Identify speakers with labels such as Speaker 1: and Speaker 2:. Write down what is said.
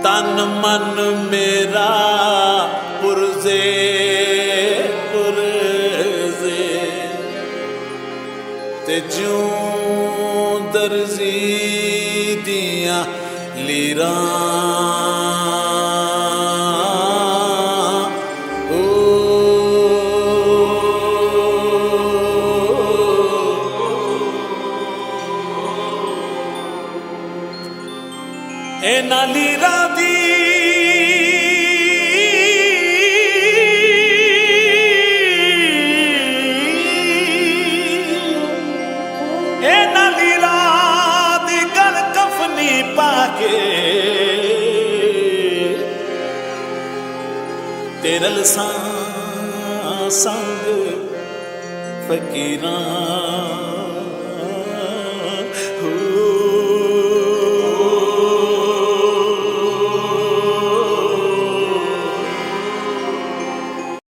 Speaker 1: तन मन मेरा पुरजे पुरजे ते जूं दर्जी दियां लीरां इन्हां लीरां दी गल कफनी पाके तेरल संग फकीरां